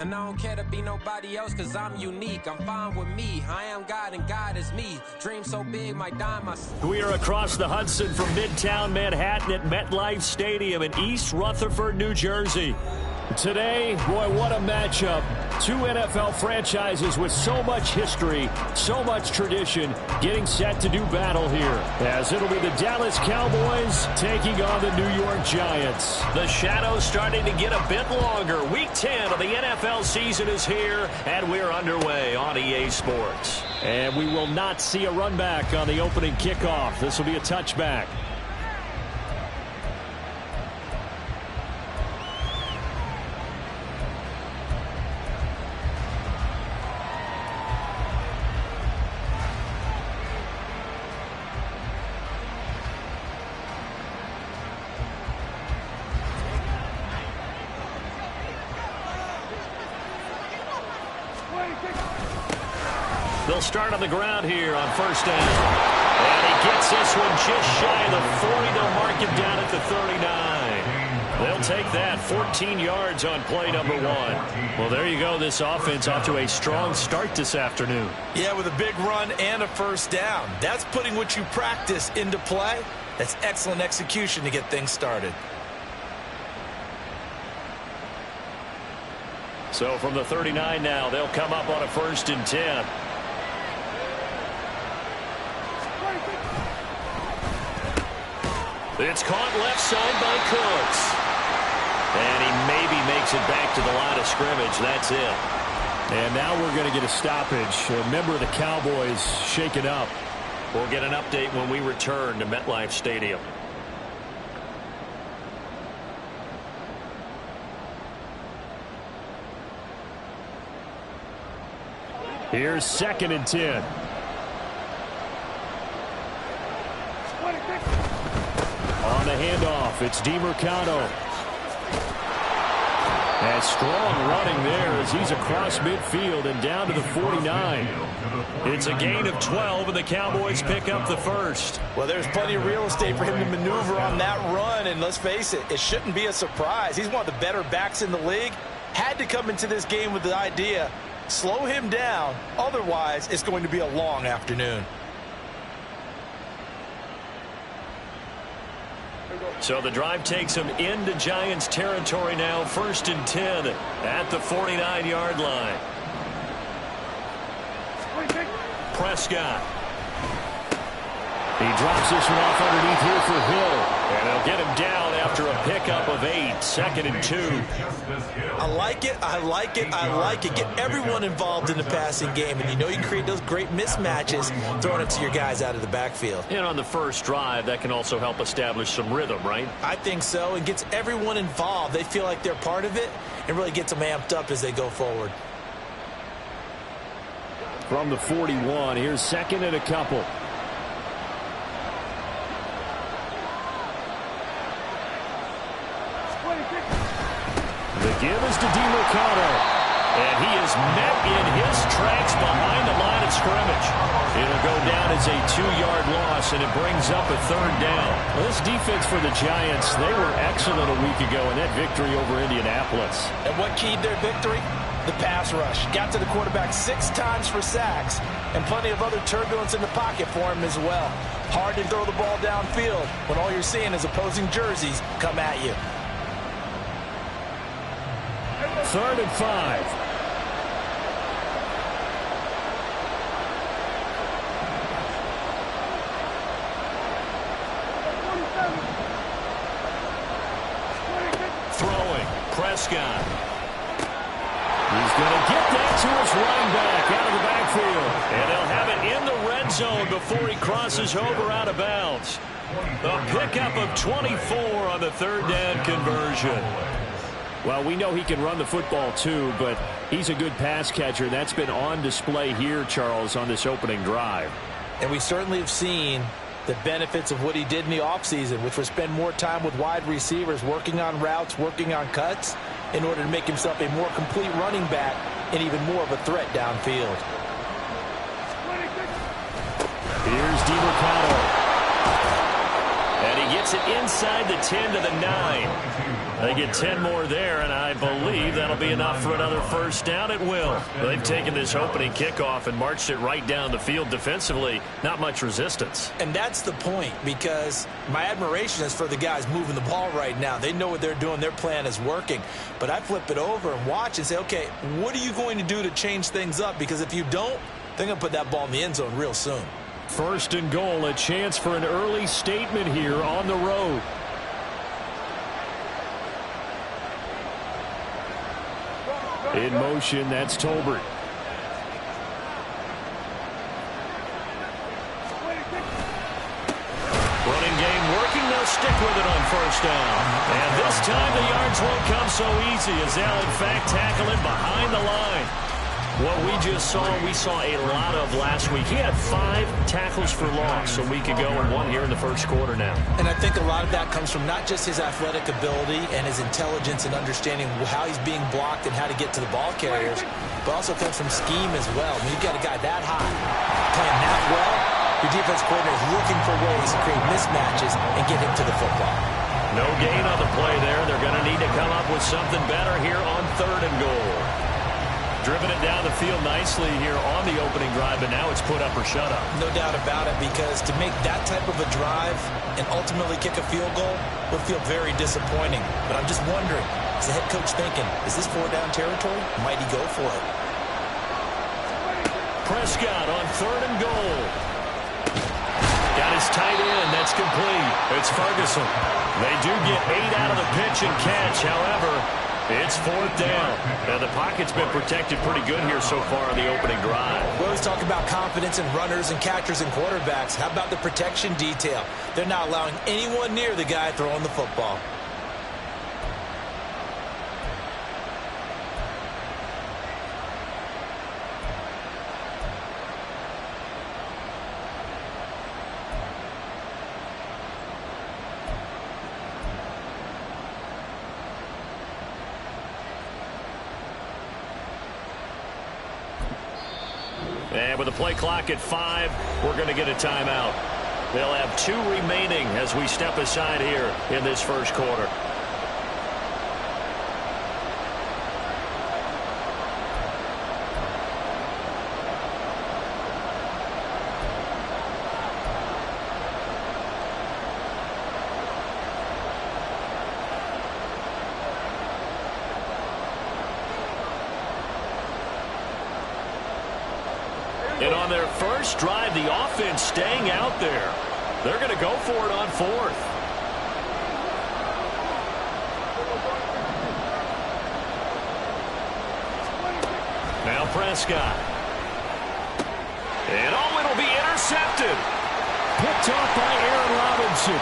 And I don't care to be nobody else, cause I'm unique. I'm fine with me. I am God and God is me. Dream so big, might die my... We are across the Hudson from Midtown Manhattan at MetLife Stadium in East Rutherford, New Jersey. Today, boy, what a matchup. Two NFL franchises with so much history, so much tradition, getting set to do battle here. As it'll be the Dallas Cowboys taking on the New York Giants. The shadow's starting to get a bit longer. Week 10 of the NFL season is here, and we're underway on EA Sports. And we will not see a run back on the opening kickoff. This will be a touchback. They'll start on the ground here on first down. And he gets this one just shy of the 40. They'll mark him down at the 39. They'll take that 14 yards on play number 1. Well, there you go. This offense off to a strong start this afternoon. Yeah, with a big run and a first down. That's putting what you practice into play. That's excellent execution to get things started. So from the 39 now, they'll come up on a 1st and 10. It's caught left side by Cooks. And he maybe makes it back to the line of scrimmage. That's it. And now we're going to get a stoppage. A member of the Cowboys shaken up. We'll get an update when we return to MetLife Stadium. Here's 2nd and 10. On the handoff, it's DeMercado. And strong running there as he's across midfield and down to the 49. It's a gain of 12, and the Cowboys pick up the first. Well, there's plenty of real estate for him to maneuver on that run, and let's face it, it shouldn't be a surprise. He's one of the better backs in the league. Had to come into this game with the idea, slow him down, otherwise it's going to be a long afternoon. So the drive takes him into Giants territory now, 1st and 10 at the 49-yard line. Prescott. He drops this one off underneath here for Hill. And they'll get him down after a pickup of 8, 2nd and 2. I like it, I like it, I like it. Get everyone involved in the passing game, and you know you can create those great mismatches throwing it to your guys out of the backfield. And on the first drive, that can also help establish some rhythm, right? I think so. It gets everyone involved. They feel like they're part of it, and really gets them amped up as they go forward. From the 41, here's 2nd and a couple. The give is to DeMercado. And he is met in his tracks behind the line of scrimmage. It'll go down as a 2-yard loss, and it brings up a 3rd down. Well, this defense for the Giants, they were excellent a week ago in that victory over Indianapolis. And what keyed their victory? The pass rush. Got to the quarterback 6 times for sacks, and plenty of other turbulence in the pocket for him as well. Hard to throw the ball downfield when all you're seeing is opposing jerseys come at you. 3rd and 5. Throwing. Prescott. He's going to get that to his running back out of the backfield. And they'll have it in the red zone before he crosses over out of bounds. A pickup of 24 on the 3rd down conversion. Well, we know he can run the football too, but he's a good pass catcher. That's been on display here, Charles, on this opening drive. And we certainly have seen the benefits of what he did in the offseason, which was spend more time with wide receivers, working on routes, working on cuts, in order to make himself a more complete running back and even more of a threat downfield. Here's DeMercado. And he Gets it inside the 10 to the 9. They get 10 more there, and I believe that'll be enough for another first down. It will. They've taken this opening kickoff and marched it right down the field defensively. Not much resistance. And that's the point, because my admiration is for the guys moving the ball right now. They know what they're doing. Their plan is working. But I flip it over and watch and say, okay, what are you going to do to change things up? Because if you don't, they're going to put that ball in the end zone real soon. First and goal, a chance for an early statement here on the road. In motion, that's Tolbert. Running game working. They'll stick with it on first down. And this time the yards won't come so easy as they'll, in fact, tackle it behind the line. What we just saw, we saw a lot of last week. He had 5 tackles for loss a week ago and 1 here in the first quarter now. And I think a lot of that comes from not just his athletic ability and his intelligence and understanding how he's being blocked and how to get to the ball carriers, but also comes from scheme as well. When you've got a guy that high playing that well, your defense coordinator is looking for ways to create mismatches and get him to the football. No gain on the play there. They're going to need to come up with something better here on 3rd and goal. Driven it down the field nicely here on the opening drive, but now it's put up or shut up. No doubt about it, because to make that type of a drive and ultimately kick a field goal would feel very disappointing. But I'm just wondering, is the head coach thinking, is this 4-down territory? Might he go for it? Prescott on 3rd and goal. Got his tight end. That's complete. It's Ferguson. They do get 8 out of the pitch and catch. However, it's 4th down. Now, the pocket's been protected pretty good here so far on the opening drive. We always talk about confidence in runners and catchers and quarterbacks. How about the protection detail? They're not allowing anyone near the guy throwing the football. And with the play clock at 5, we're going to get a timeout. They'll have 2 remaining as we step aside here in this first quarter. And on their first drive, the offense staying out there. They're going to go for it on 4th. Now Prescott. And it'll be intercepted. Picked off by Aaron Robinson.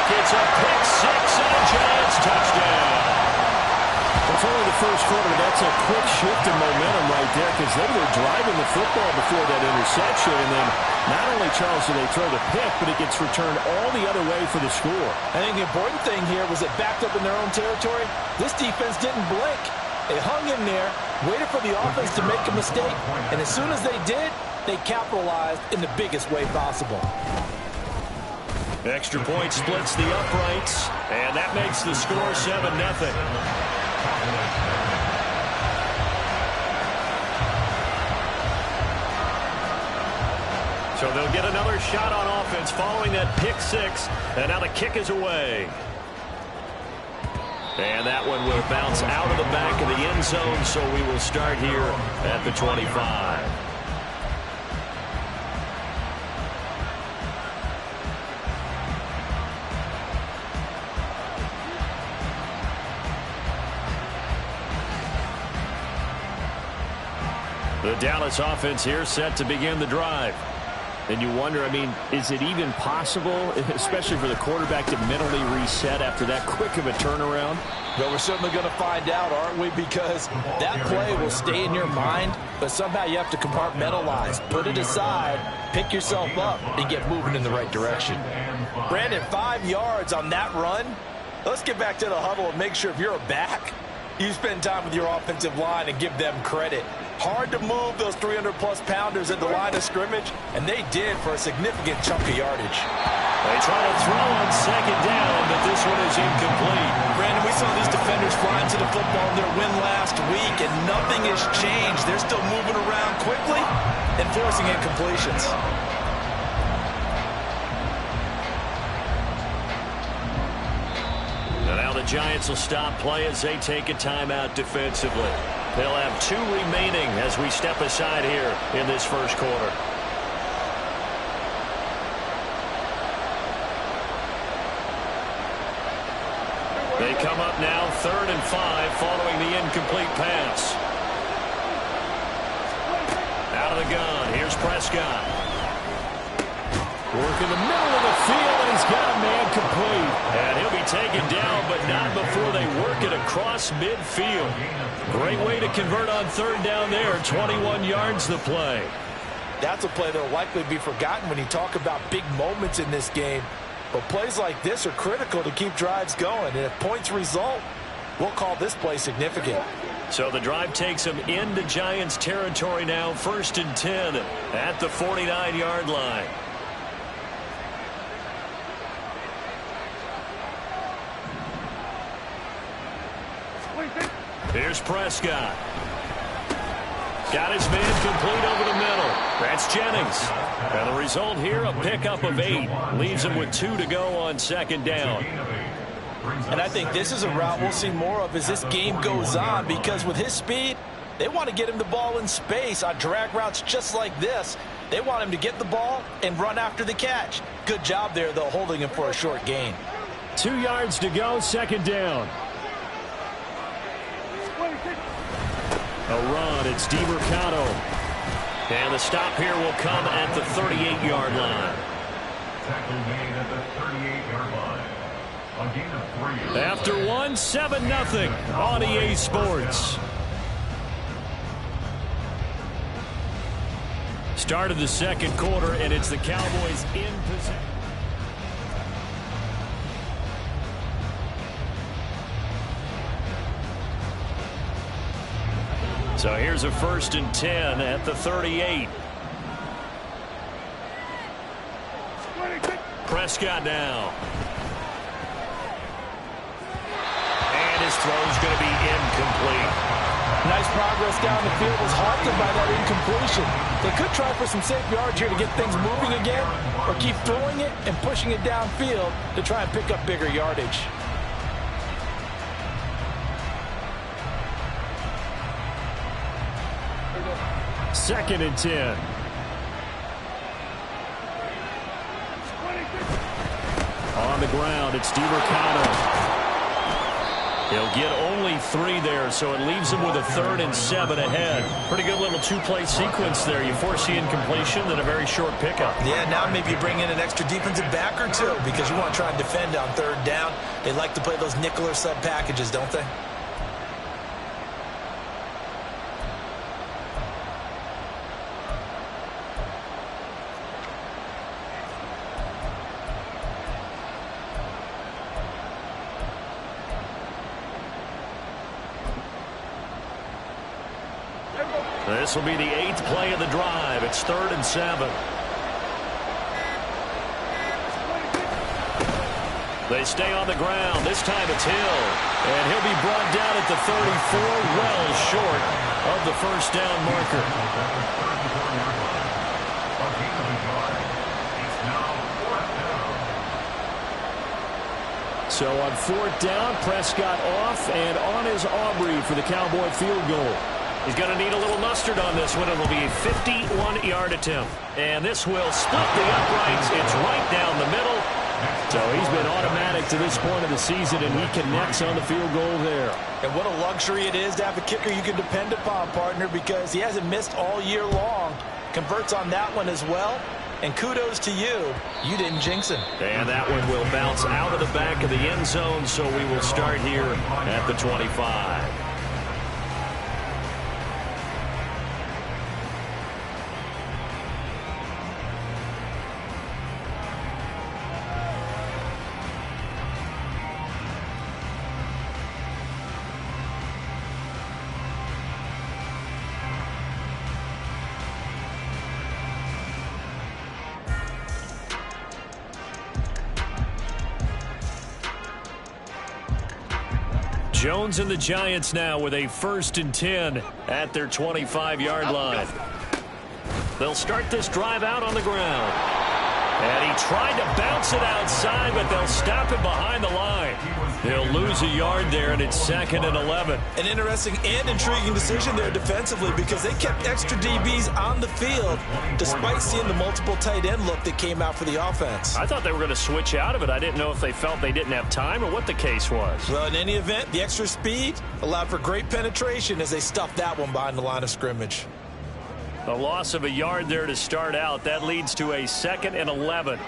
It's a pick 6 and a Giants touchdown. It's only the first quarter. That's a quick shift in momentum right there, because they were driving the football before that interception. And then not only, Charles, do they throw the pick, but it gets returned all the other way for the score. I think the important thing here was it backed up in their own territory. This defense didn't blink. They hung in there, waited for the offense to make a mistake, and as soon as they did, they capitalized in the biggest way possible. Extra point splits the uprights, and that makes the score 7-0. So they'll get another shot on offense following that pick 6, and now the kick is away. And that one will bounce out of the back of the end zone, so we will start here at the 25. The Dallas offense here set to begin the drive. And you wonder, I mean, is it even possible, especially for the quarterback, to mentally reset after that quick of a turnaround? Well, we're certainly going to find out, aren't we? Because that play will stay in your mind, but somehow you have to compartmentalize. Put it aside, pick yourself up, and get moving in the right direction. Brandon, 5 yards on that run. Let's get back to the huddle and make sure if you're a back, You spend time with your offensive line and give them credit. Hard to move those 300-plus pounders at the line of scrimmage, and they did for a significant chunk of yardage. They try to throw on second down, but this one is incomplete. Brandon, we saw these defenders flying to the football in their win last week, and nothing has changed. They're still moving around quickly and forcing incompletions. Now the Giants will stop play as they take a timeout defensively. They'll have 2 remaining as we step aside here in this first quarter. They come up now 3rd and 5 following the incomplete pass. Out of the gun. Here's Prescott. Work in the middle of the field, and he's got a man complete. And he'll be taken down, but not before they work it across midfield. Great way to convert on 3rd down there. 21 yards the play. That's a play that will likely be forgotten when you talk about big moments in this game. But plays like this are critical to keep drives going. And if points result, we'll call this play significant. So the drive takes them into Giants territory now. 1st and 10 at the 49-yard line. Here's Prescott. Got his man complete over the middle. That's Jennings. And the result here, a pickup of 8. Leaves him with 2 to go on 2nd down. And I think this is a route we'll see more of as this game goes on, because with his speed, they want to get him the ball in space on drag routes just like this. They want him to get the ball and run after the catch. Good job there, though, holding him for a short gain. 2 yards to go, 2nd down. A run, it's DiMercato. And the stop here will come at the 38-yard line. After 1, 7-0 on EA Sports. Start of the 2nd quarter, and it's the Cowboys in possession. So here's a 1st and 10 at the 38. Prescott now. And his throw's going to be incomplete. Nice progress down the field was halted by that incompletion. They could try for some safe yards here to get things moving again, or keep throwing it and pushing it downfield to try and pick up bigger yardage. Second and 10. On the ground, it's DiMercato. He'll get only 3 there, so it leaves him with a 3rd and 7 ahead. Pretty good little 2-play sequence there. You force the incompletion, then a very short pickup. Yeah, now maybe you bring in an extra defensive back or 2 because you want to try and defend on 3rd down. They like to play those nickel or sub packages, don't they? This will be the 8th play of the drive. It's 3rd and 7. They stay on the ground. This time it's Hill. And he'll be brought down at the 34, well short of the 1st down marker. So on 4th down, Prescott off and on is Aubrey for the Cowboy field goal. He's going to need a little mustard on this one. It'll be a 51-yard attempt. And this will split the uprights. It's right down the middle. So he's been automatic to this point of the season, and he connects on the field goal there. And what a luxury it is to have a kicker you can depend upon, partner, because he hasn't missed all year long. Converts on that one as well. And kudos to you. You didn't jinx him. And that one will bounce out of the back of the end zone, so we will start here at the 25. Jones and the Giants now with a 1st and 10 at their 25-yard line. They'll start this drive out on the ground. And he tried to bounce it outside, but they'll stop him behind the line. He'll lose a yard there, and it's 2nd and 11. An interesting and intriguing decision there defensively because they kept extra DBs on the field despite seeing the multiple tight end look that came out for the offense. I thought they were going to switch out of it. I didn't know if they felt they didn't have time or what the case was. Well, in any event, the extra speed allowed for great penetration as they stuffed that one behind the line of scrimmage. A loss of a yard there to start out. That leads to a 2nd and 11.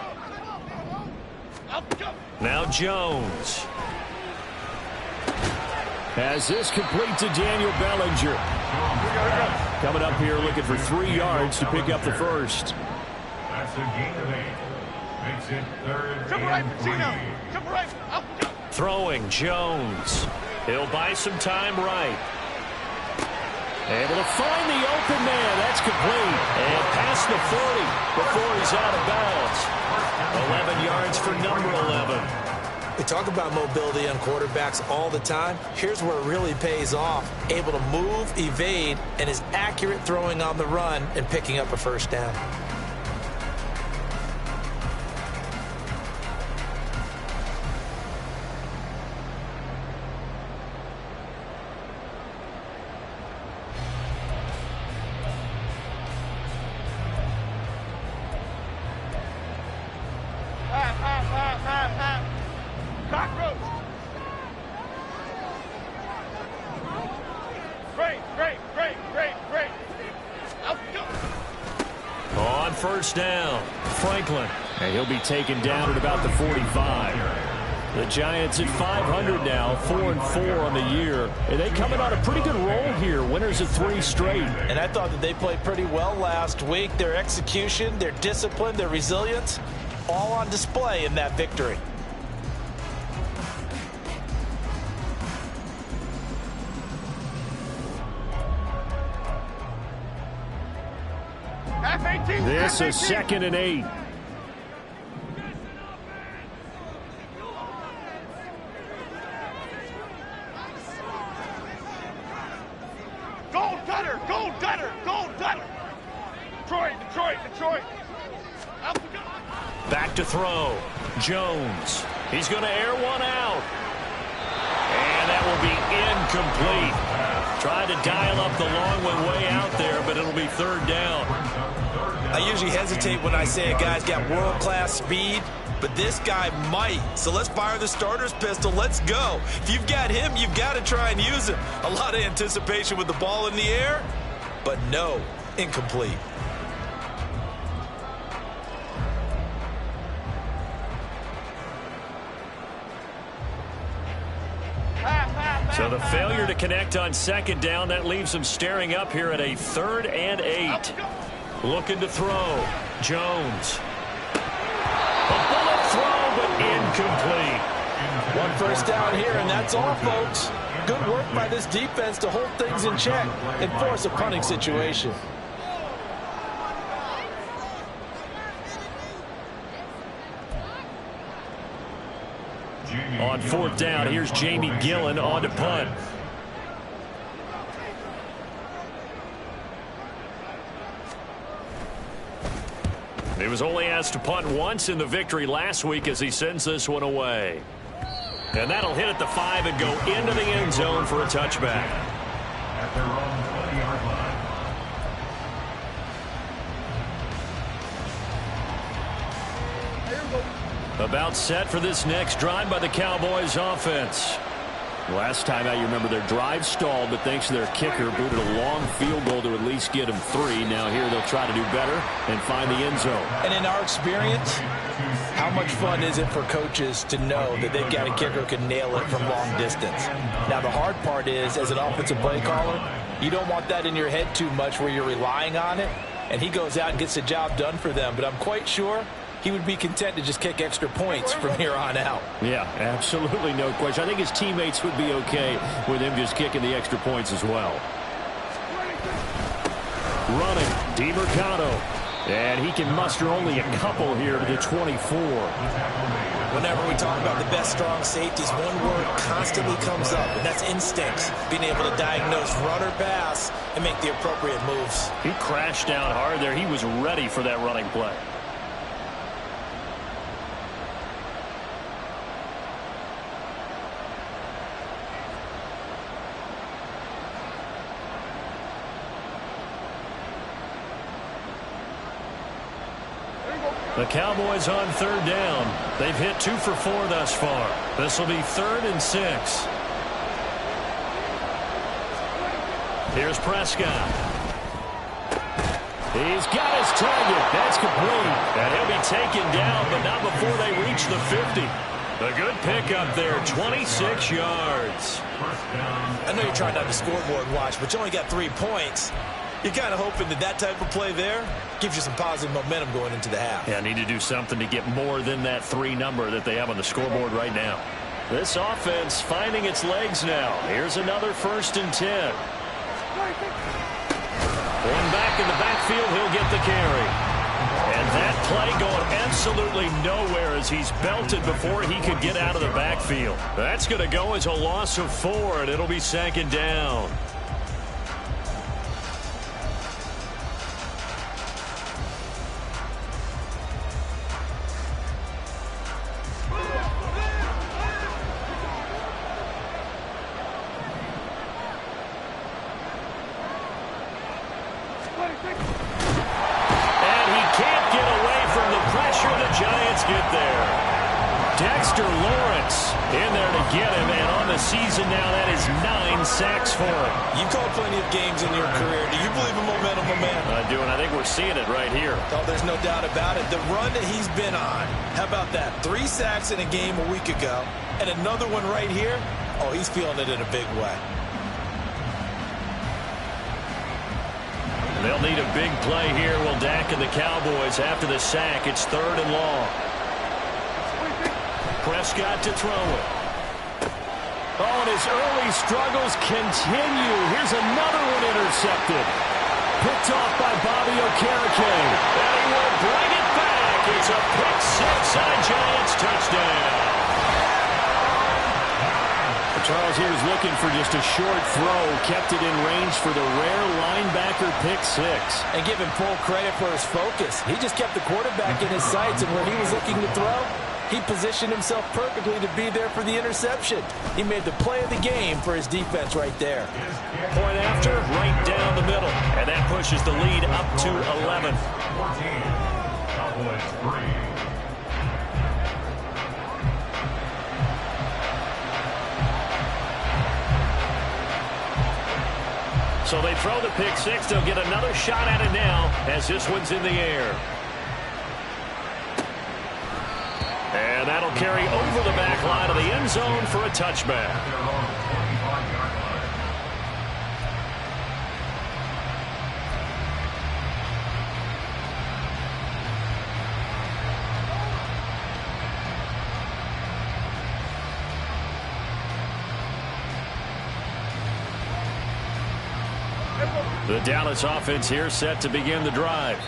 Now Jones. As this complete to Daniel Bellinger. Coming up here looking for 3 yards to pick up the first. That's a gain of 8. Makes it 3rd and 3. Throwing Jones. He'll buy some time right. Able to find the open man. That's complete. And past the 40 before he's out of bounds. 11 yards for number 11. We talk about mobility on quarterbacks all the time. Here's where it really pays off. Able to move, evade, and is accurate throwing on the run and picking up a first down. On first down, Franklin. And he'll be taken down at about the 45. The Giants at 500 now, 4-4 on the year. And they coming on a pretty good roll here. Winners of 3 straight. And I thought that they played pretty well last week. Their execution, their discipline, their resilience, all on display in that victory. This is 2nd and 8. Gold cutter, gold cutter, gold cutter. Detroit. Back to throw. Jones. He's going to air one out. And that will be incomplete. Tried to dial up the long one way out there, but it'll be 3rd down. I usually hesitate when I say a guy's got world-class speed, but this guy might. So let's fire the starter's pistol. Let's go. If you've got him, you've got to try and use him. A lot of anticipation with the ball in the air, but no, incomplete. So the failure to connect on 2nd down, that leaves him staring up here at a 3rd and 8. Looking to throw. Jones. A bullet throw, but incomplete. 1 first down here, and that's all, folks. Good work by this defense to hold things in check and force a punting situation. On 4th down, here's Jamie Gillen on to punt. He was only asked to punt once in the victory last week as he sends this one away. And that'll hit at the 5 and go into the end zone for a touchback. At their own 20-yard line. About set for this next drive by the Cowboys offense. Last time out, you remember their drive stalled, but thanks to their kicker, booted a long field goal to at least get them 3. Now here they'll try to do better and find the end zone. And in our experience, how much fun is it for coaches to know that they've got a kicker who can nail it from long distance? Now the hard part is, as an offensive play caller, you don't want that in your head too much where you're relying on it, and he goes out and gets the job done for them. But I'm quite sure he would be content to just kick extra points from here on out. Yeah, absolutely no question. I think his teammates would be okay with him just kicking the extra points as well. Running, DiMercato. And he can muster only a couple here to the 24. Whenever we talk about the best strong safeties, one word constantly comes up, and that's instincts. Being able to diagnose run or pass and make the appropriate moves. He crashed down hard there. He was ready for that running play. The Cowboys on third down. They've hit 2 for 4 thus far. This will be 3rd and 6. Here's Prescott. He's got his target. That's complete. And he'll be taken down, but not before they reach the 50. A good pickup there, 26 yards. I know you're trying not to scoreboard watch, but you only got 3 points. You're kind of hoping that type of play there gives you some positive momentum going into the half. Yeah, need to do something to get more than that 3 number that they have on the scoreboard right now. This offense finding its legs now. Here's another 1st and 10. One back in the backfield, he'll get the carry. And that play going absolutely nowhere as he's belted before he could get out of the backfield. That's going to go as a loss of 4, and it'll be 2nd down. And he can't get away from the pressure. The Giants get there. Dexter Lawrence in there to get him, and on the season now, that is 9 sacks for him. You've called plenty of games in your career. Do you believe in momentum, my man? I do, and I think we're seeing it right here. Oh, there's no doubt about it. The run that he's been on, how about that? 3 sacks in a game a week ago, and another one right here. Oh, he's feeling it in a big way. They'll need a big play here. Will Dak and the Cowboys after the sack. It's 3rd and long. Prescott to throw it. Oh, and his early struggles continue. Here's another one intercepted. Picked off by Bobby Okereke. And he will bring it back. It's a pick 6 and a Giants touchdown. Charles, he was looking for just a short throw, kept it in range for the rare linebacker pick 6. And give him full credit for his focus. He just kept the quarterback in his sights, and when he was looking to throw, he positioned himself perfectly to be there for the interception. He made the play of the game for his defense right there. Point after, right down the middle. And that pushes the lead up to 11. 14, Cowboys 3. So they throw the pick 6. They'll get another shot at it now as this one's in the air. And that'll carry over the back line of the end zone for a touchback. The Dallas offense here set to begin the drive.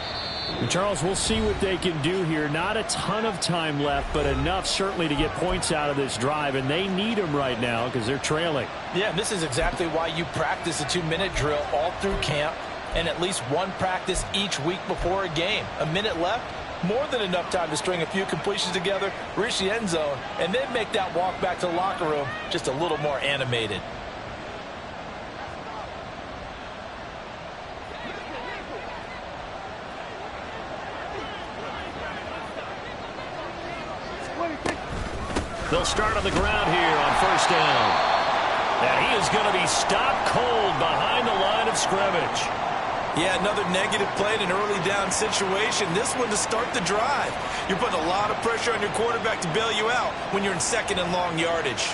And Charles, we'll see what they can do here. Not a ton of time left, but enough certainly to get points out of this drive, and they need them right now because they're trailing. Yeah, this is exactly why you practice a 2-minute drill all through camp and at least one practice each week before a game. A minute left, more than enough time to string a few completions together, reach the end zone, and then make that walk back to the locker room just a little more animated. They'll start on the ground here on 1st down. And he is going to be stopped cold behind the line of scrimmage. Yeah, another negative play in an early down situation. This one to start the drive. You're putting a lot of pressure on your quarterback to bail you out when you're in 2nd and long yardage.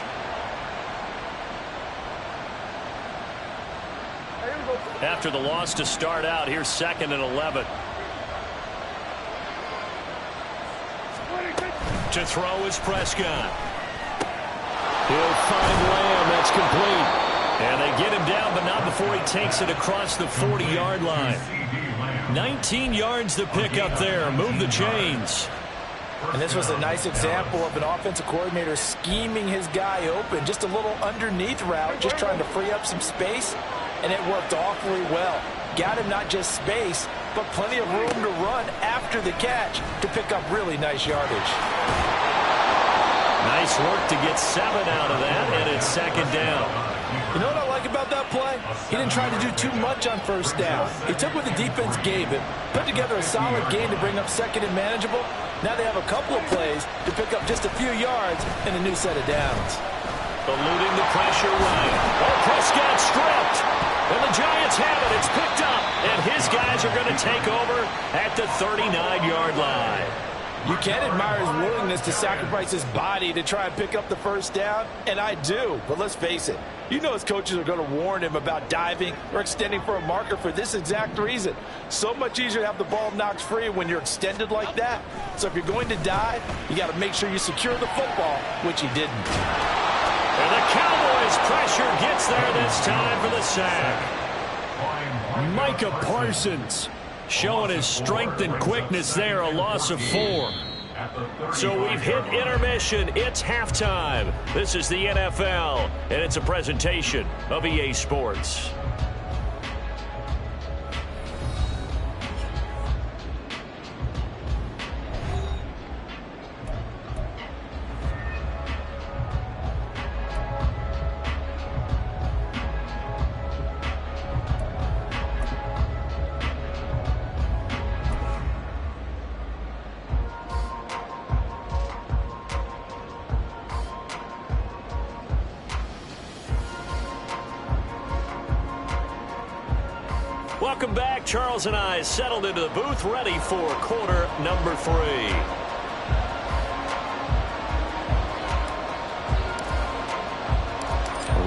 After the loss to start out, here's 2nd and 11. To throw is Prescott. He'll find Lamb. That's complete. And they get him down, but not before he takes it across the 40-yard line. 19 yards to pick up there. Move the chains. And this was a nice example of an offensive coordinator scheming his guy open. Just a little underneath route, just trying to free up some space, and it worked awfully well. Got him not just space, but plenty of room to run after the catch to pick up really nice yardage. Nice work to get 7 out of that, and it's second down. You know what I like about that play? He didn't try to do too much on first down. He took what the defense gave him, put together a solid game to bring up second and manageable. Now they have a couple of plays to pick up just a few yards and a new set of downs. Eluding the pressure right. Oh, Prescott stripped. And the Giants have it. It's picked up. And his guys are going to take over at the 39-yard line. You can admire his willingness to sacrifice his body to try and pick up the first down, and I do. But let's face it, you know his coaches are going to warn him about diving or extending for a marker for this exact reason. So much easier to have the ball knocked free when you're extended like that. So if you're going to dive, you got to make sure you secure the football, which he didn't. And the Cowboys' pressure gets there this time for the sack. Micah Parsons showing his strength and quickness there, a loss of 4. So we've hit intermission. It's halftime. This is the NFL, and it's a presentation of EA Sports. Welcome back. Charles and I settled into the booth, ready for quarter number 3.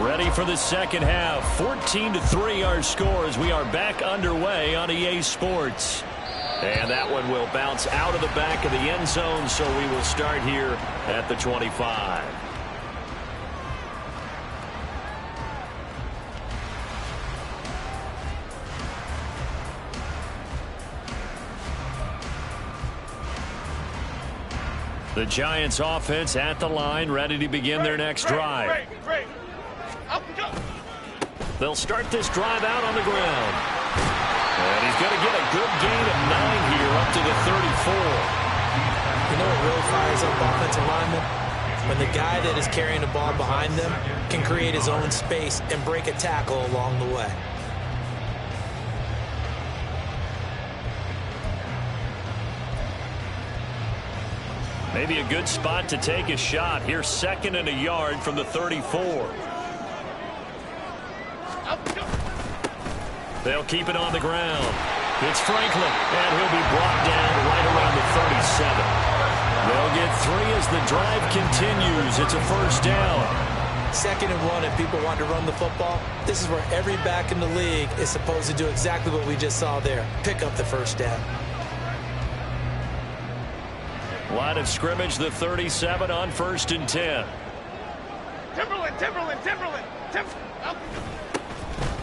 Ready for the second half. 14-3 our score as we are back underway on EA Sports. And that one will bounce out of the back of the end zone, so we will start here at the 25. The Giants offense at the line, ready to begin their next drive. They'll start this drive out on the ground. And he's going to get a good gain of 9 here up to the 34. You know what really fires up offensive linemen? When the guy that is carrying the ball behind them can create his own space and break a tackle along the way. Maybe a good spot to take a shot. Here's 2nd and a yard from the 34. They'll keep it on the ground. It's Franklin, and he'll be brought down right around the 37. They'll get 3 as the drive continues. It's a first down. 2nd and 1, and people want to run the football. This is where every back in the league is supposed to do exactly what we just saw there. Pick up the first down. Line of scrimmage, the 37 on 1st and 10. Timberland.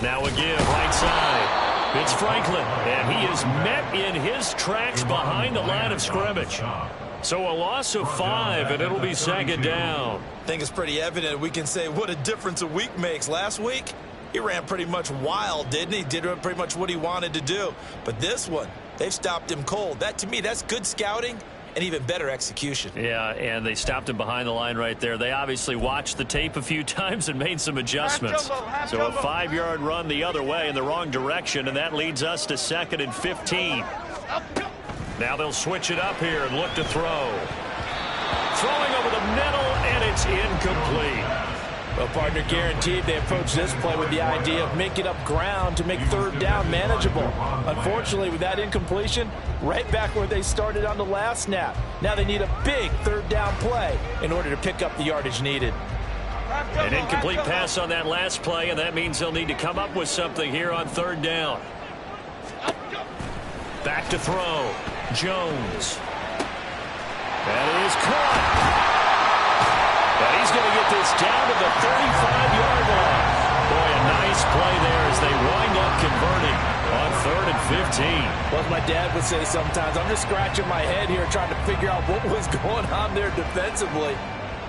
Now a give, right side. It's Franklin, and he is met in his tracks behind the line of scrimmage. So a loss of 5, and it'll be 2nd down. I think it's pretty evident we can say what a difference a week makes. Last week, he ran pretty much wild, didn't he? Did pretty much what he wanted to do. But this one, they've stopped him cold. That, to me, that's good scouting and even better execution. Yeah, and they stopped him behind the line right there. They obviously watched the tape a few times and made some adjustments. So a 5-yard run the other way in the wrong direction, and that leads us to 2nd and 15. Now they'll switch it up here and look to throw. Throwing over the middle, and it's incomplete. Well, partner, guaranteed they approach this play with the idea of making up ground to make 3rd down manageable. Unfortunately, with that incompletion, right back where they started on the last snap. Now they need a big 3rd down play in order to pick up the yardage needed. An incomplete pass on that last play, and that means they'll need to come up with something here on 3rd down. Back to throw. Jones. That is caught. And he's going to get this down to the 35-yard line. Boy, a nice play there as they wind up converting on 3rd and 15. Well, as my dad would say sometimes, I'm just scratching my head here trying to figure out what was going on there defensively.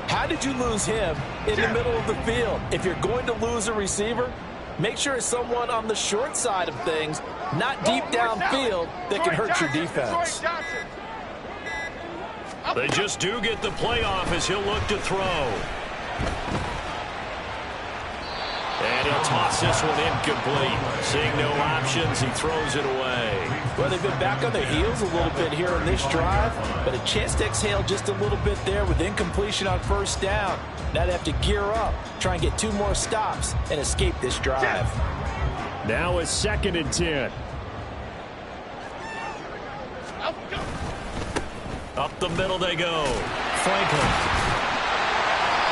How did you lose him in the middle of the field? If you're going to lose a receiver, make sure it's someone on the short side of things, not deep downfield, that can hurt your defense. They just do get the playoff as he'll look to throw. And he'll toss this one incomplete. Seeing no options, he throws it away. Well, they've been back on their heels a little bit here in this drive, but a chance to exhale just a little bit there with incompletion on 1st down. Now they have to gear up, try and get 2 more stops, and escape this drive. Now it's 2nd and 10. Up the middle they go. Franklin.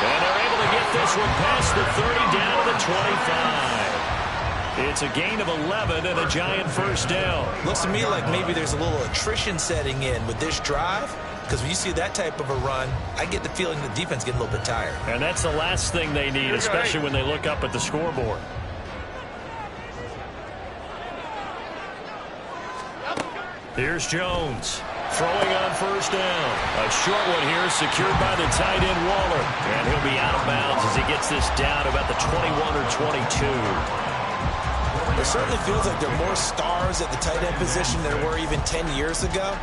And they're able to get this one past the 30 down to the 25. It's a gain of 11 and a Giant 1st down. Looks to me like maybe there's a little attrition setting in with this drive, because when you see that type of a run, I get the feeling the defense getting a little bit tired. And that's the last thing they need, especially when they look up at the scoreboard. Here's Jones. Throwing on 1st down. A short one here secured by the tight end Waller. And he'll be out of bounds as he gets this down to about the 21 or 22. It certainly feels like there are more stars at the tight end position than there were even 10 years ago.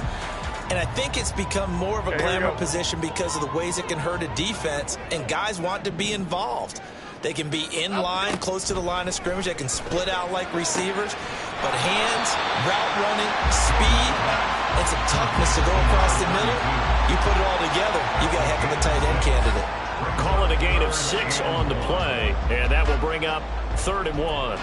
And I think it's become more of a glamour position because of the ways it can hurt a defense, and guys want to be involved. They can be in line, close to the line of scrimmage. They can split out like receivers. But hands, route running, speed, and some toughness to go across the middle, you put it all together, you got a heck of a tight end candidate. Call it a gain of 6 on the play, and that will bring up 3rd and 1.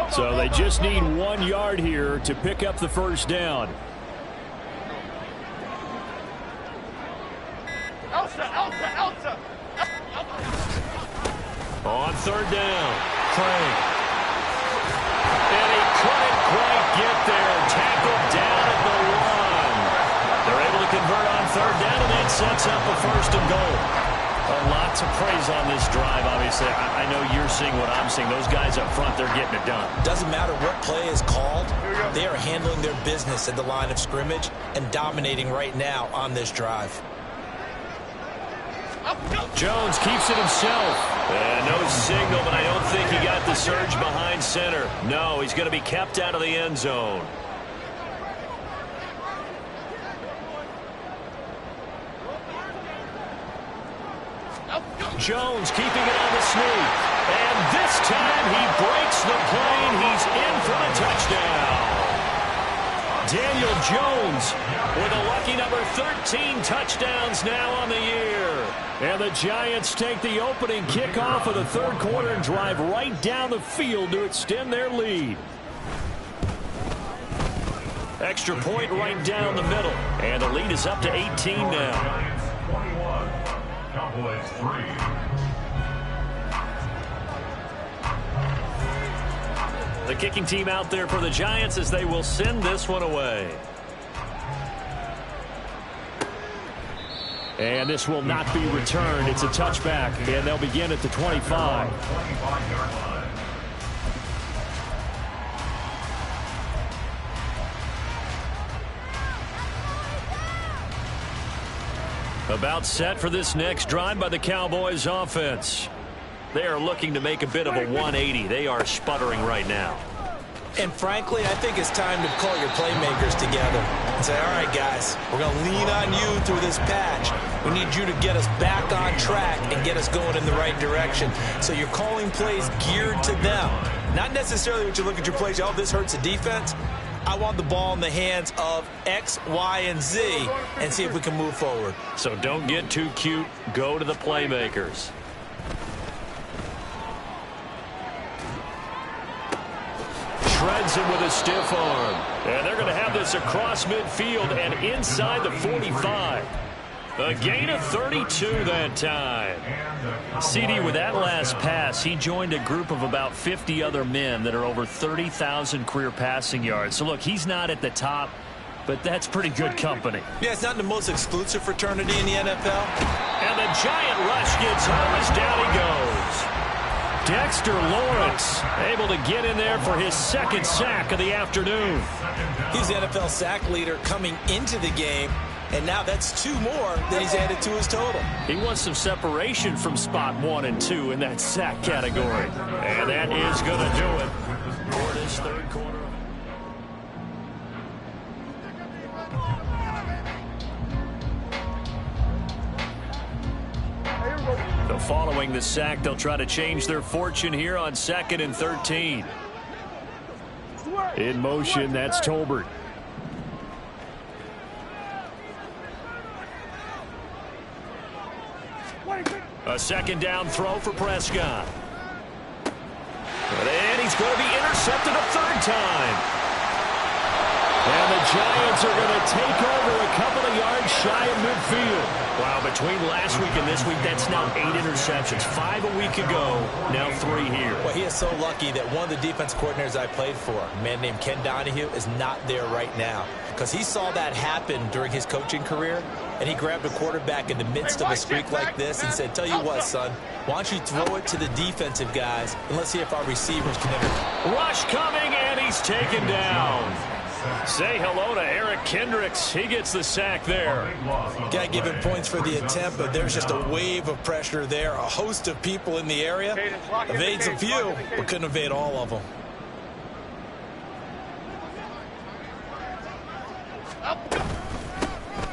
So they just need 1 yard here to pick up the 1st down. Elsa. On 3rd down, Craig. And he couldn't quite get there. Tackled down at the 1. They're able to convert on 3rd down, and that sets up a 1st and goal. Lots of praise on this drive, obviously. I know you're seeing what I'm seeing. Those guys up front, they're getting it done. Doesn't matter what play is called. They are handling their business at the line of scrimmage and dominating right now on this drive. Jones keeps it himself. And no signal, but I don't think he got the surge behind center. No, he's going to be kept out of the end zone. Jones keeping it on the sneak. And this time he breaks the plane. He's in for a touchdown. Daniel Jones with a lucky number 13 touchdowns now on the year. And the Giants take the opening kickoff of the 3rd quarter and drive right down the field to extend their lead. Extra point right down the middle. And the lead is up to 18 now. Cowboys 3. The kicking team out there for the Giants as they will send this one away. And this will not be returned. It's a touchback, and they'll begin at the 25. 25-yard line. About set for this next drive by the Cowboys offense. They are looking to make a bit of a 180. They are sputtering right now. And frankly, I think it's time to call your playmakers together and say, all right, guys, we're going to lean on you through this patch. We need you to get us back on track and get us going in the right direction. So you're calling plays geared to them. Not necessarily what you look at your plays, oh, this hurts the defense. I want the ball in the hands of X, Y, and Z and see if we can move forward. So don't get too cute. Go to the playmakers. Shreds him with a stiff arm. And they're going to have this across midfield and inside the 45. A gain of 32 that time. CD, with that last pass, he joined a group of about 50 other men that are over 30,000 career passing yards. So, look, he's not at the top but that's pretty good company. Yeah, it's not the most exclusive fraternity in the NFL. And the giant rush gets home as down he goes. Dexter Lawrence able to get in there for his second sack of the afternoon. He's the NFL sack leader coming into the game, and now that's 2 more that he's added to his total. He wants some separation from spot 1 and 2 in that sack category. And that is going to do it for this third quarter. So following the sack, they'll try to change their fortune here on 2nd and 13. In motion, that's Tolbert. A second down throw for Prescott. And he's going to be intercepted a third time. And the Giants are going to take over a couple of yards shy of midfield. Wow, between last week and this week, that's now 8 interceptions. 5 a week ago, now 3 here. Well, he is so lucky that one of the defense coordinators I played for, a man named Ken Donahue, is not there right now. Because he saw that happen during his coaching career, and he grabbed a quarterback in the midst of a streak like this and said, tell you what, son, why don't you throw it to the defensive guys, and let's see if our receivers can ever... Rush coming, and he's taken down. Say hello to Eric Kendricks. He gets the sack there. Got to give him points for the attempt, but there's just a wave of pressure there. A host of people in the area. Evades a few, but couldn't evade all of them.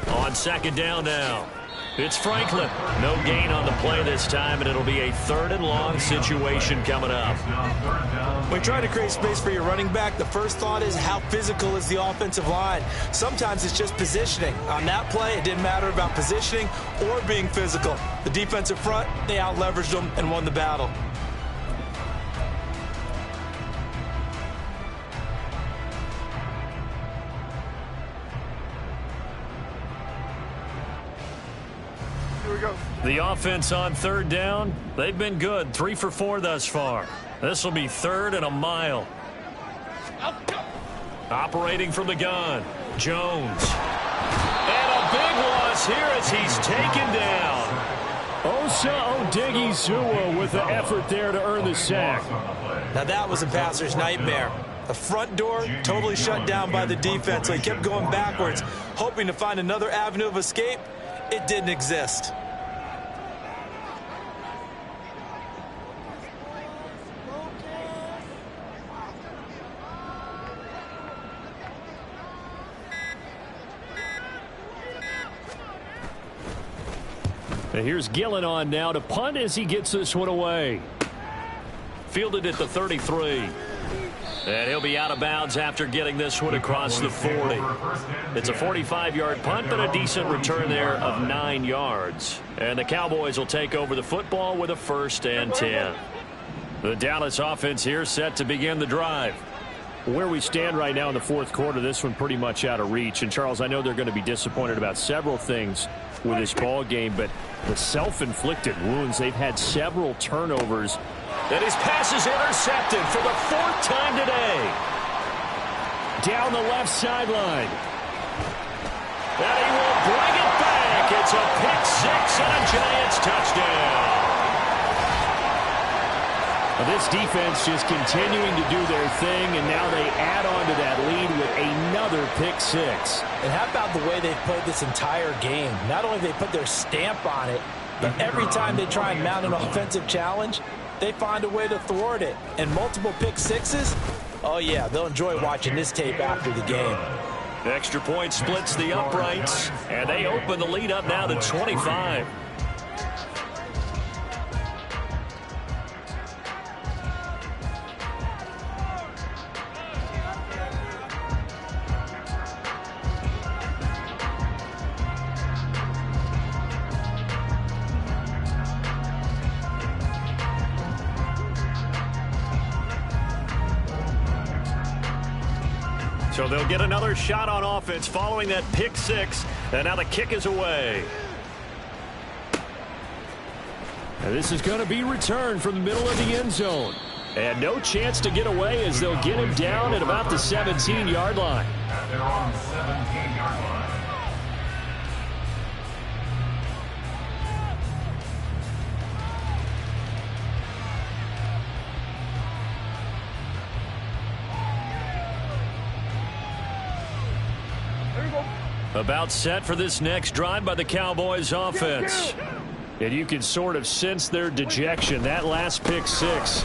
On second down now. It's Franklin. No gain on the play this time, and it'll be a 3rd and long situation coming up. When trying to create space for your running back, the first thought is how physical is the offensive line. Sometimes it's just positioning. On that play, it didn't matter about positioning or being physical. The defensive front, they out-leveraged them and won the battle. The offense on 3rd down, they've been good. 3 for 4 thus far. This will be 3rd and a mile. Operating from the gun, Jones. And a big loss here as he's taken down. Osa Odighizuwa with the effort there to earn the sack. Now that was a passer's nightmare. The front door totally shut down by the defense, so he kept going backwards, hoping to find another avenue of escape. It didn't exist. And here's Gillen on now to punt as he gets this one away. Fielded at the 33. And he'll be out of bounds after getting this one across the 40. It's a 45-yard punt, but a decent return there of 9 yards. And the Cowboys will take over the football with a 1st and 10. The Dallas offense here set to begin the drive. Where we stand right now in the 4th quarter, this one pretty much out of reach. And, Charles, I know they're going to be disappointed about several things with this ball game, but the self-inflicted wounds, they've had several turnovers. And his pass is intercepted for the 4th time today. Down the left sideline. And he will bring it back. It's a pick-6 and a Giants touchdown. Well, this defense just continuing to do their thing, and now they add on to that lead with another pick-6. And how about the way they've played this entire game? Not only they put their stamp on it, but every time they try and mount an offensive challenge, they find a way to thwart it. And multiple pick-6s, oh yeah, they'll enjoy watching this tape after the game. Extra point splits the uprights, and they open the lead up now to 25. So they'll get another shot on offense following that pick-6, and now the kick is away. And this is going to be returned from the middle of the end zone. And no chance to get away as they'll get him down at about the 17-yard line. At their own 17-yard line. About set for this next drive by the Cowboys offense. And you can sort of sense their dejection. That last pick six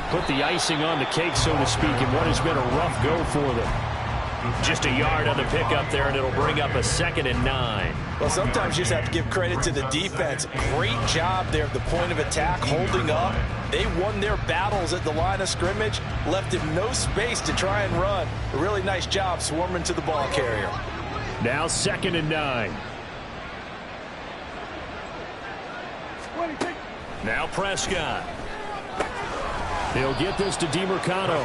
put the icing on the cake, so to speak, in what has been a rough go for them. Just a yard on the pickup there, and it'll bring up a 2nd and 9. Well, sometimes you just have to give credit to the defense. Great job there at the point of attack, holding up. They won their battles at the line of scrimmage, left him no space to try and run. A really nice job swarming to the ball carrier. Now 2nd and 9. Now Prescott. He'll get this to DeMarcano.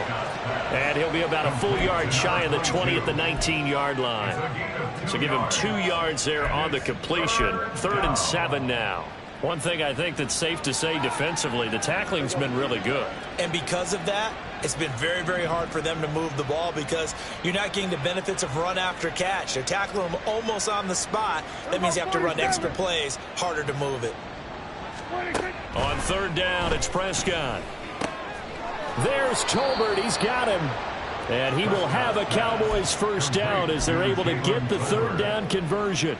And he'll be about a full yard shy of the 20 at the 19-yard line. So give him 2 yards there on the completion. 3rd and 7 now. One thing I think that's safe to say defensively, the tackling's been really good. And because of that, it's been very, very hard for them to move the ball because you're not getting the benefits of run after catch. They're tackling them almost on the spot. That means you have to run extra plays, harder to move it. On 3rd down, it's Prescott. There's Tolbert. He's got him. And he will have a Cowboys first down as they're able to get the 3rd down conversion.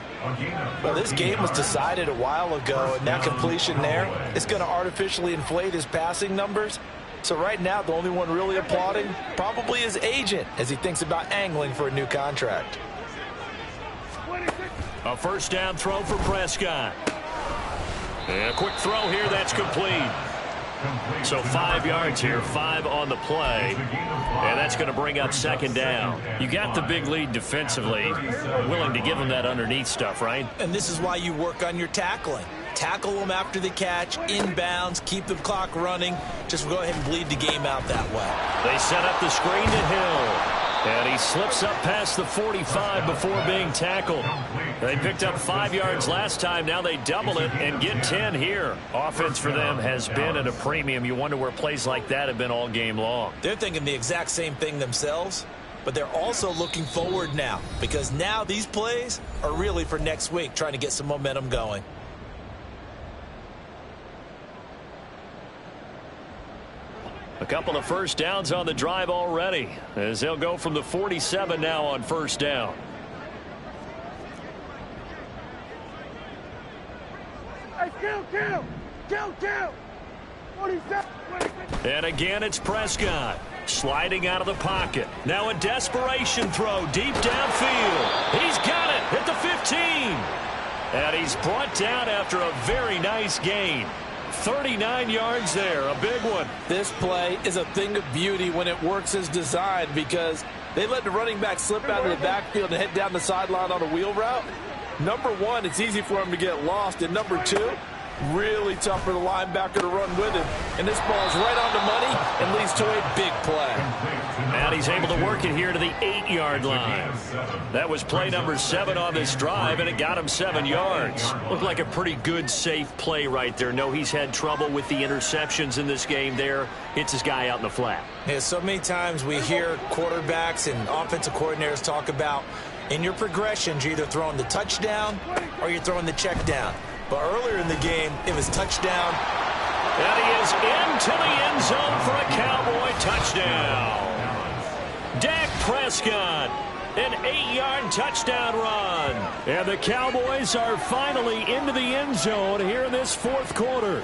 Well, this game was decided a while ago, and that completion there is going to artificially inflate his passing numbers. So right now, the only one really applauding probably his agent as he thinks about angling for a new contract. A first down throw for Prescott. And a quick throw here, that's complete. So 5 yards here, 5 on the play. And that's going to bring up 2nd down. You got the big lead defensively, willing to give them that underneath stuff, right? And this is why you work on your tackling. Tackle them after the catch, inbounds, keep the clock running. Just go ahead and bleed the game out that way. They set up the screen to Hill. And he slips up past the 45 before being tackled. They picked up 5 yards last time. Now they double it and get 10 here. Offense for them has been at a premium. You wonder where plays like that have been all game long. They're thinking the exact same thing themselves, but they're also looking forward now because now these plays are really for next week, trying to get some momentum going. A couple of first downs on the drive already as they'll go from the 47 now on first down. Hey, kill. 47. And again, it's Prescott sliding out of the pocket. Now a desperation throw deep downfield. He's got it at the 15. And he's brought down after a very nice gain. 39 yards there, a big one. This play is a thing of beauty when it works as designed because they let the running back slip out of the backfield and head down the sideline on a wheel route. Number one, it's easy for him to get lost. And number two, really tough for the linebacker to run with him. And this ball is right on the money and leads to a big play. And he's able to work it here to the 8-yard line. That was play number 7 on this drive, and it got him 7 yards. Looked like a pretty good, safe play right there. No, he's had trouble with the interceptions in this game there. Hits his guy out in the flat. Yeah, so many times we hear quarterbacks and offensive coordinators talk about in your progressions, you're either throwing the touchdown or you're throwing the check down. But earlier in the game, it was touchdown. And he is into the end zone for a Cowboy touchdown. Dak Prescott, an 8-yard touchdown run. And the Cowboys are finally into the end zone here in this 4th quarter.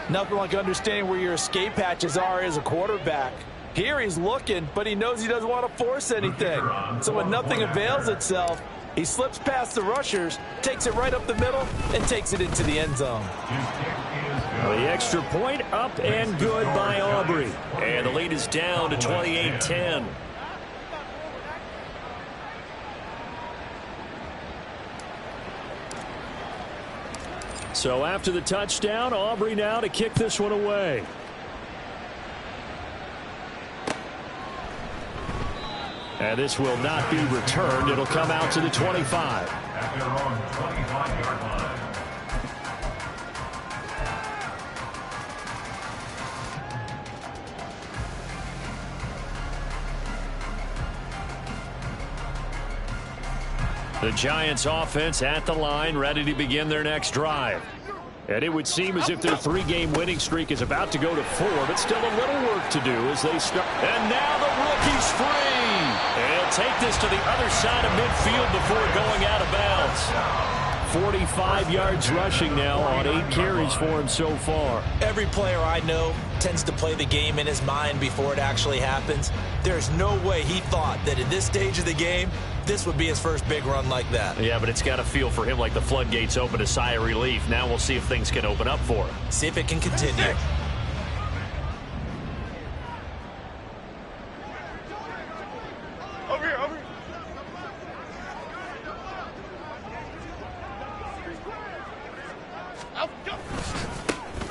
Nothing like understanding where your escape hatches are as a quarterback. Here he's looking, but he knows he doesn't want to force anything. So when nothing avails itself, he slips past the rushers, takes it right up the middle, and takes it into the end zone. The extra point up and good by Aubrey. And the lead is down to 28-10. So after the touchdown, Aubrey now to kick this one away. And this will not be returned. It'll come out to the 25. At their own 25-yard line. The Giants offense at the line, ready to begin their next drive. And it would seem as if their 3-game winning streak is about to go to 4, but still a little work to do as they start. And now the rookie's free. And he'll take this to the other side of midfield before going out of bounds. 45 yards rushing now on 8 carries for him so far. Every player I know tends to play the game in his mind before it actually happens. There's no way he thought that in this stage of the game, this would be his first big run like that. Yeah, but it's got to feel for him like the floodgates open, a sigh of relief. Now we'll see if things can open up for him. See if it can continue. Over here, over here.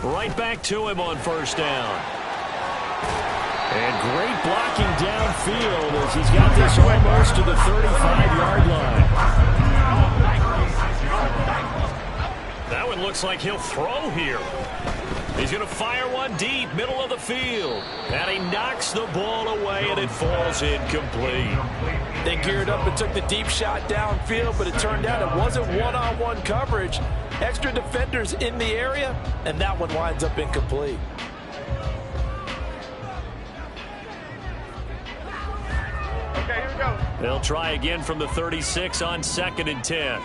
Right back to him on first down. And great blocking downfield as he's got this almost to the 35-yard line. That one looks like he'll throw here. He's going to fire one deep, middle of the field. And he knocks the ball away, and it falls incomplete. They geared up and took the deep shot downfield, but it turned out it wasn't one-on-one coverage. Extra defenders in the area, and that one winds up incomplete. Okay, here we go. They'll try again from the 36 on 2nd and 10.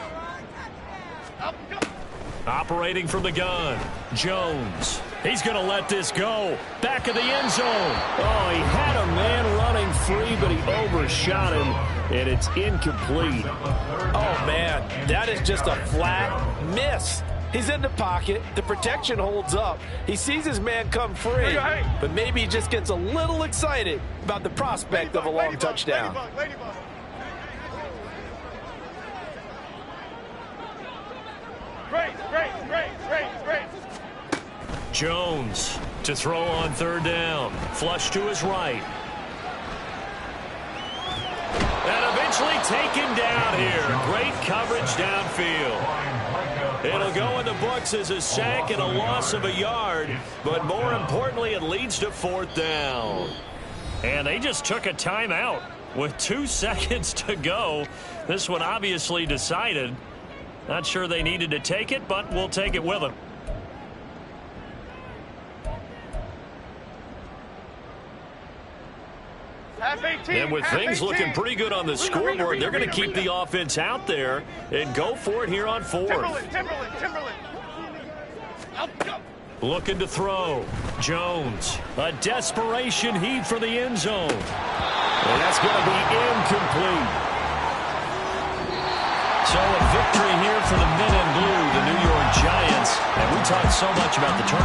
Operating from the gun, Jones. He's going to let this go. Back of the end zone. Oh, he had a man running free, but he overshot him, and it's incomplete. Oh, man, that is just a flat miss. He's in the pocket. The protection holds up. He sees his man come free, but maybe he just gets a little excited about the prospect of a long touchdown. Ladybug. Great. Jones to throw on 3rd down. Flush to his right. And eventually taken down here. Great coverage downfield. It'll go in the books as a sack and a loss of a yard, but more importantly, it leads to 4th down. And they just took a timeout with 2 seconds to go. This one obviously decided. Not sure they needed to take it, but we'll take it with them. And with things looking pretty good on the scoreboard, they're going to keep the offense out there and go for it here on 4th. Timberland. Looking to throw. Jones. A desperation heave for the end zone. And that's going to be incomplete. So a victory here for the men in blue, the New York Giants. And we talked so much about the turnover.